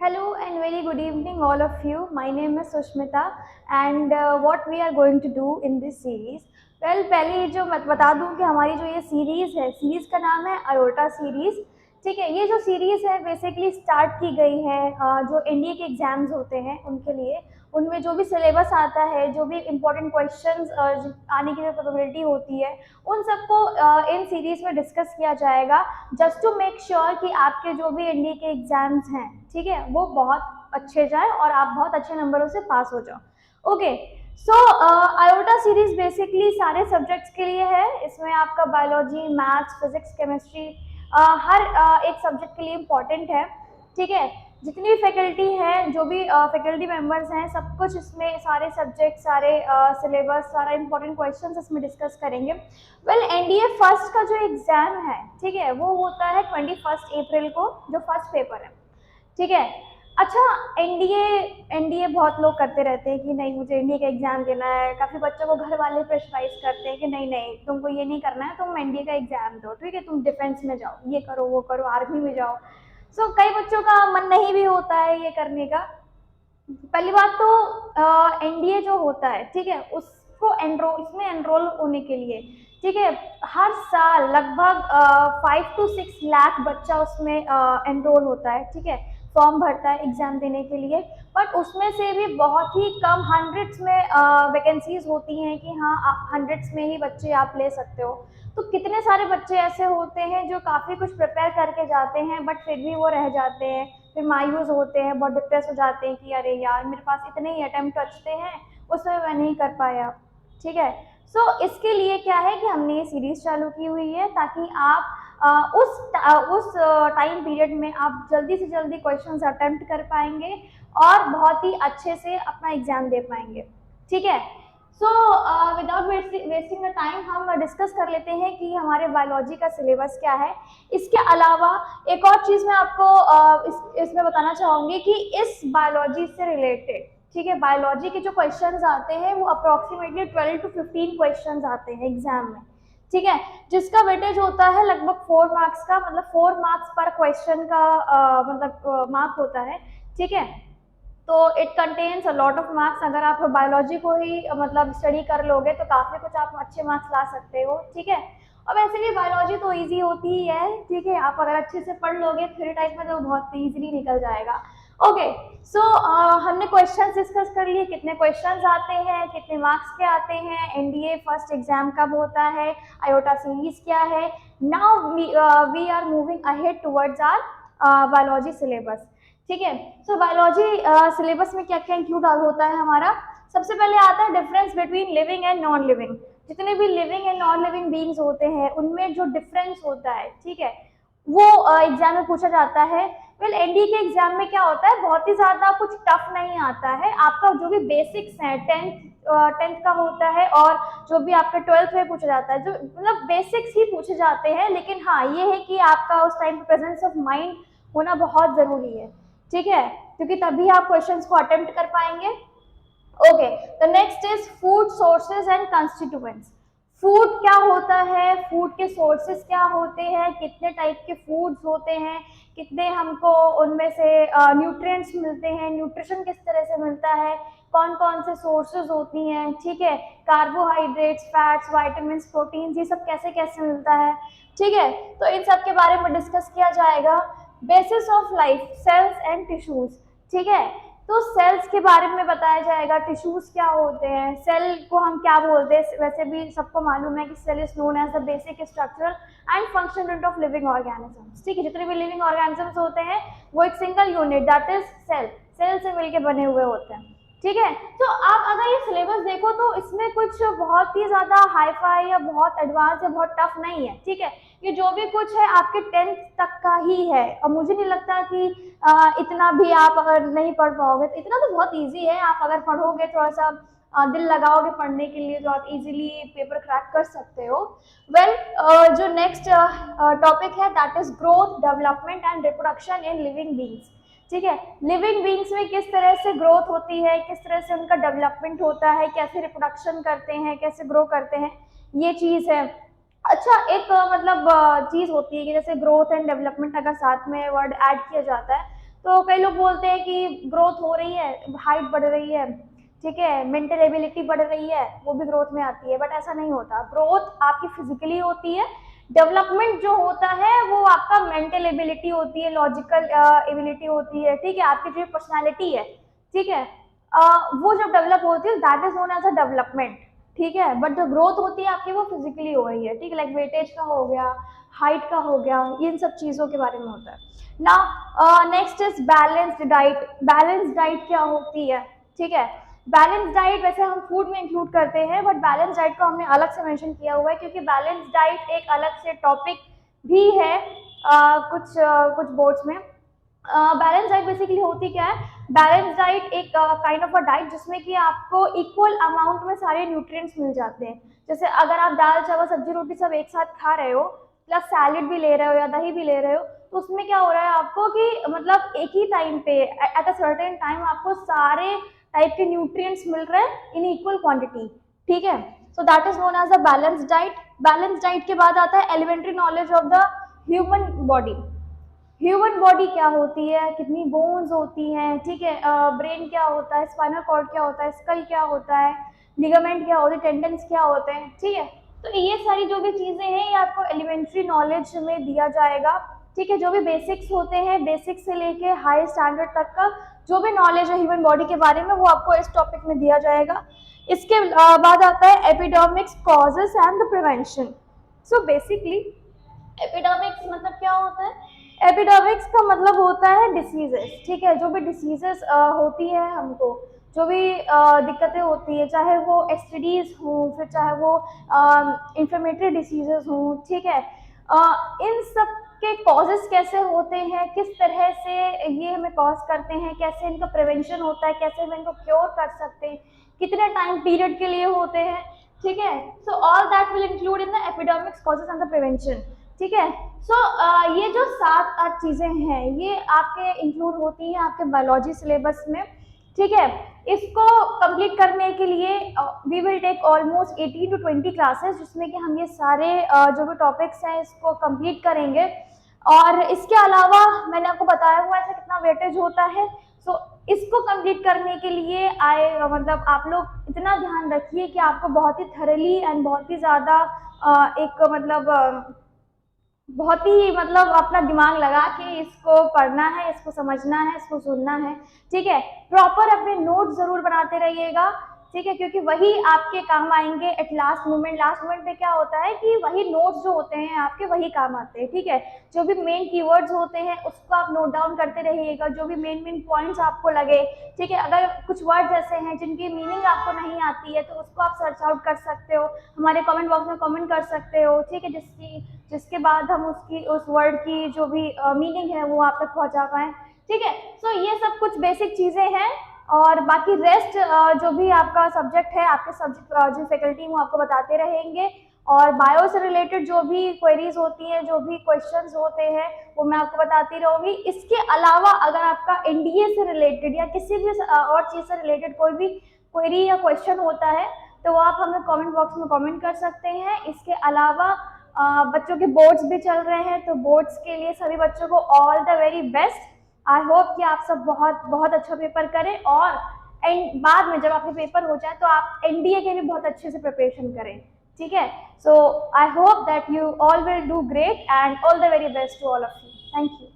Hello and very good evening, all of you. My name is Sushmita, and what we are going to do in this series. Well, पहले जो मैं बता दूं कि हमारी जो ये सीरीज का नाम है अयोटा सीरीज। ठीक है, ये जो सीरीज है बेसिकली स्टार्ट की गई है जो एनडीए के एग्जाम्स होते हैं उनके लिए। उनमें जो भी सिलेबस आता है, जो भी इम्पोर्टेंट क्वेश्चंस आने की जो प्रोबेबिलिटी होती है, उन सबको इन सीरीज में डिस्कस किया जाएगा, जस्ट टू मेक श्योर कि आपके जो भी एनडीए के एग्जाम्स हैं, ठीक है, वो बहुत अच्छे जाए और आप बहुत अच्छे नंबरों से पास हो जाओ। Okay, so iota series basically सारे सब्जेक्ट्स के लिए है। इसमें आपका बायोलॉजी, मैथ्स, फिजिक्स, केमिस्ट्री हर एक सब्जेक्ट के लिए इम्पॉर्टेंट है। ठीक है, जितनी भी फैकल्टी है, जो भी फैकल्टी मेंबर्स हैं, सब कुछ इसमें सारे सब्जेक्ट, सारे सिलेबस, सारा इंपॉर्टेंट क्वेश्चंस इसमें डिस्कस करेंगे। वेल, एनडीए फर्स्ट का जो एग्जाम है, ठीक है, वो होता है 21 अप्रैल को, जो फर्स्ट पेपर है। ठीक है, अच्छा, एनडीए एनडीए बहुत लोग करते रहते हैं कि नहीं मुझे एनडीए का एग्जाम देना है। काफ़ी बच्चों को घर वाले प्रेशराइज करते हैं कि नहीं नहीं तुमको ये नहीं करना है, तुम एनडीए का एग्जाम दो, ठीक है, तुम डिफेंस में जाओ, ये करो वो करो, आर्मी में जाओ। सो कई बच्चों का मन नहीं भी होता है ये करने का। पहली बात तो एनडीए जो होता है, ठीक है, उसको इसमें एनरोल होने के लिए, ठीक है, हर साल लगभग 5 to 6 लाख बच्चा उसमें एनरोल होता है। ठीक है, फॉर्म भरता है एग्जाम देने के लिए, बट उसमें से भी बहुत ही कम हंड्रेड्स में वैकेंसीज होती हैं कि हाँ हंड्रेड्स में ही बच्चे आप ले सकते हो। तो कितने सारे बच्चे ऐसे होते हैं जो काफ़ी कुछ प्रिपेयर करके जाते हैं, बट फिर भी वो रह जाते हैं, फिर मायूस होते हैं, बहुत डिप्रेस हो जाते हैं कि अरे यार मेरे पास इतने ही अटेम्प्ट बचते हैं, उसमें मैं नहीं कर पाया। ठीक है, सो इसके लिए क्या है कि हमने ये सीरीज चालू की हुई है ताकि आप उस टाइम पीरियड में आप जल्दी से जल्दी क्वेश्चंस अटेम्प्ट कर पाएंगे और बहुत ही अच्छे से अपना एग्जाम दे पाएंगे। ठीक है, so without wasting the time हम डिस्कस कर लेते हैं कि हमारे बायोलॉजी का सिलेबस क्या है। इसके अलावा एक और चीज़ मैं आपको इसमें बताना चाहूँगी कि इस बायोलॉजी से रिलेटेड, ठीक है, बायोलॉजी के जो क्वेश्चंस आते हैं वो अप्रोक्सीमेटली 12 to 15 क्वेश्चंस आते हैं एग्जाम में। ठीक है, जिसका वेटेज होता है लगभग 4 मार्क्स का, मतलब 4 मार्क्स पर क्वेश्चन का मतलब मार्क होता है। ठीक है, तो it contains a lot of marks. अगर आप बायोलॉजी को ही मतलब स्टडी कर लोगे तो काफ़ी कुछ आप अच्छे मार्क्स ला सकते हो। ठीक है, और वैसे भी बायोलॉजी तो इजी होती ही है। ठीक है, आप अगर अच्छे से पढ़ लोगे थ्योरी टाइप में तो बहुत इजीली निकल जाएगा। ओके, सो हमने क्वेश्चंस डिस्कस कर लिए, कितने क्वेश्चंस आते हैं, कितने मार्क्स के आते हैं, एनडीए फर्स्ट एग्जाम कब होता है, आयोटा सीरीज क्या है। Now we are moving ahead towards our biology syllabus. ठीक है, सो बायोलॉजी सिलेबस में क्या क्या इंक्लूड होता है हमारा। सबसे पहले आता है difference between living and non living. जितने भी living and non living beings होते हैं उनमें जो डिफरेंस होता है, ठीक है, वो एग्जाम में पूछा जाता है। वेल, एनडी के एग्जाम में क्या होता है, बहुत ही ज्यादा कुछ टफ नहीं आता है। आपका जो भी बेसिक्स है टेंथ का होता है और जो भी आपका 12th में पूछा जाता है, जो मतलब बेसिक्स ही पूछे जाते हैं, लेकिन हाँ ये है कि आपका उस टाइम प्रेजेंस ऑफ माइंड होना बहुत जरूरी है। ठीक है, क्योंकि तभी आप क्वेश्चंस को अटेम्प्ट कर पाएंगे। Okay, the next is food sources and constituents. Food क्या होता है, फूड के सोर्सेज क्या होते हैं, कितने टाइप के फूड्स होते हैं, कितने हमको उनमें से न्यूट्रिएंट्स मिलते हैं, न्यूट्रिशन किस तरह से मिलता है, कौन कौन से सोर्सेज होती हैं, ठीक है, कार्बोहाइड्रेट्स, फैट्स, वाइटामिन, प्रोटीन्स, ये सब कैसे कैसे मिलता है। ठीक है, तो इन सब के बारे में डिस्कस किया जाएगा। Basis of life, cells and tissues. ठीक है, तो सेल्स के बारे में बताया जाएगा, टिश्यूज क्या होते हैं, सेल को हम क्या बोलते हैं। वैसे भी सबको मालूम है कि cell is known as the basic structure and function unit of living organisms. ठीक है, जितने भी लिविंग ऑर्गेनिजम्स होते हैं वो एक single unit, that is cell से मिलकर बने हुए होते हैं। ठीक है, तो आप अगर ये सिलेबस देखो तो इसमें कुछ बहुत ही ज्यादा हाईफाई या बहुत एडवांस या बहुत टफ नहीं है। ठीक है, ये जो भी कुछ है आपके 10th तक का ही है, और मुझे नहीं लगता कि इतना भी आप अगर नहीं पढ़ पाओगे तो इतना तो बहुत इजी है। आप अगर पढ़ोगे, थोड़ा सा दिल लगाओगे पढ़ने के लिए, तो आप इजीली पेपर क्रैक कर सकते हो। वेल, जो नेक्स्ट टॉपिक है that is growth, development and reproduction in living beings. ठीक है, लिविंग बीइंग्स में किस तरह से ग्रोथ होती है, किस तरह से उनका डेवलपमेंट होता है, कैसे रिप्रोडक्शन करते हैं, कैसे ग्रो करते हैं, ये चीज़ है। अच्छा, एक मतलब चीज़ होती है कि जैसे ग्रोथ एंड डेवलपमेंट अगर साथ में वर्ड ऐड किया जाता है तो कई लोग बोलते हैं कि ग्रोथ हो रही है, हाइट बढ़ रही है, ठीक है, मेंटल एबिलिटी बढ़ रही है, वो भी ग्रोथ में आती है, बट ऐसा नहीं होता। ग्रोथ आपकी फिजिकली होती है, डेवलपमेंट जो होता है वो आपका मेंटल एबिलिटी होती है, लॉजिकल एबिलिटी होती है, ठीक है, आपकी जो पर्सनैलिटी है, ठीक है, वो जब डेवलप होती है that is known as a development, ठीक है। बट जो ग्रोथ होती है आपकी वो फिजिकली हो रही है, ठीक है, लाइक वेटेज का हो गया, हाइट का हो गया, इन सब चीज़ों के बारे में होता है। Now next is balanced diet. Balanced diet क्या होती है, ठीक है। बैलेंस डाइट वैसे हम फूड में इंक्लूड करते हैं, बट बैलेंस डाइट को हमने अलग से मेंशन किया हुआ है, क्योंकि बैलेंस डाइट एक अलग से टॉपिक भी है कुछ बोर्ड्स में। बैलेंस डाइट बेसिकली होती क्या है, बैलेंस डाइट एक काइंड ऑफ अ डाइट जिसमें कि आपको इक्वल अमाउंट में सारे न्यूट्रिएंट्स मिल जाते हैं। जैसे अगर आप दाल चावल सब्जी रोटी सब एक साथ खा रहे हो, प्लस सैलेड भी ले रहे हो या दही भी ले रहे हो, तो उसमें क्या हो रहा है आपको कि मतलब एक ही टाइम पे एट अ सर्टेन टाइम आपको सारे टाइप के न्यूट्रिएंट्स मिल रहे हैं इन इक्वल क्वांटिटी, ठीक है। So that is known as a balance diet. Balance diet के बाद आता है elementary knowledge of the human body. Human body क्या होती है, कितनी बोन्स होती हैं, ठीक है, ब्रेन क्या होता है, स्पाइनल कॉर्ड क्या होता है, स्कल क्या होता है, लिगामेंट क्या होते हैं, टेंडन्स क्या होते हैं, ठीक है। तो ये सारी जो भी चीज़ें हैं ये आपको एलिमेंट्री नॉलेज में दिया जाएगा, ठीक है। जो भी बेसिक्स होते हैं, बेसिक्स से लेके हाई स्टैंडर्ड तक का जो भी नॉलेज है ह्यूमन बॉडी के बारे में वो आपको इस टॉपिक में दिया जाएगा। इसके बाद आता है epidemics, causes and the prevention. So basically epidemics मतलब क्या होता है, एपिडेमिक्स का मतलब होता है डिसीजेस, ठीक है। जो भी डिसीजेस होती है हमको, जो भी दिक्कतें होती है, चाहे वो एसटीडीज हों, फिर चाहे वो इन्फ्लेमेटरी डिसीजेस हों, ठीक है, इन सब के कॉजेस कैसे होते हैं, किस तरह से ये हमें कॉज करते हैं, कैसे इनका प्रिवेंशन होता है, कैसे हम इनको क्योर कर सकते हैं, कितने टाइम पीरियड के लिए होते हैं, ठीक है। So all that will include in the epidemics, causes and the prevention, ठीक है। सो ये जो 7-8 चीज़ें हैं ये आपके इंक्लूड होती हैं आपके बायोलॉजी सिलेबस में, ठीक है। इसको कंप्लीट करने के लिए we will take almost 18 to 20 classes, जिसमें कि हम ये सारे जो भी टॉपिक्स हैं इसको कंप्लीट करेंगे। और इसके अलावा मैंने आपको बताया हुआ है कितना वेटेज होता है। सो इसको कंप्लीट करने के लिए मतलब आप लोग इतना ध्यान रखिए कि आपको बहुत ही थरली एंड बहुत ही ज़्यादा एक मतलब बहुत ही मतलब अपना दिमाग लगा के इसको पढ़ना है, इसको समझना है, इसको सुनना है, ठीक है। प्रॉपर अपने नोट्स जरूर बनाते रहिएगा, ठीक है, क्योंकि वही आपके काम आएंगे at last moment. Last moment पे क्या होता है कि वही नोट्स जो होते हैं आपके वही काम आते हैं, ठीक है। जो भी मेन कीवर्ड्स होते हैं उसको आप नोट डाउन करते रहिएगा, जो भी मेन पॉइंट्स आपको लगे, ठीक है। अगर कुछ वर्ड्स ऐसे हैं जिनकी मीनिंग आपको नहीं आती है तो उसको आप सर्च आउट कर सकते हो, हमारे कमेंट बॉक्स में कमेंट कर सकते हो, ठीक है, जिसके बाद हम उस वर्ड की जो भी मीनिंग है वो आप तक पहुंचा पाएँ, ठीक है। सो ये सब कुछ बेसिक चीज़ें हैं, और बाकी रेस्ट जो भी आपका सब्जेक्ट है, आपके सब्जेक्ट जो फैकल्टी वो आपको बताते रहेंगे। और बायो से रिलेटेड जो भी क्वेरीज होती हैं, जो भी क्वेश्चंस होते हैं वो मैं आपको बताती रहूँगी। इसके अलावा अगर आपका एनडीए से रिलेटेड या किसी भी और चीज़ से रिलेटेड कोई भी क्वेरी या क्वेश्चन होता है तो वो आप हमें कमेंट बॉक्स में कमेंट कर सकते हैं। इसके अलावा बच्चों के बोर्ड्स भी चल रहे हैं, तो बोर्ड्स के लिए सभी बच्चों को all the very best. I hope कि आप सब बहुत बहुत अच्छा पेपर करें, और बाद में जब आपके पेपर हो जाए तो आप एनडीए के भी बहुत अच्छे से प्रिपरेशन करें, ठीक है। So I hope that you all will do great and all the very best to all of you. Thank you.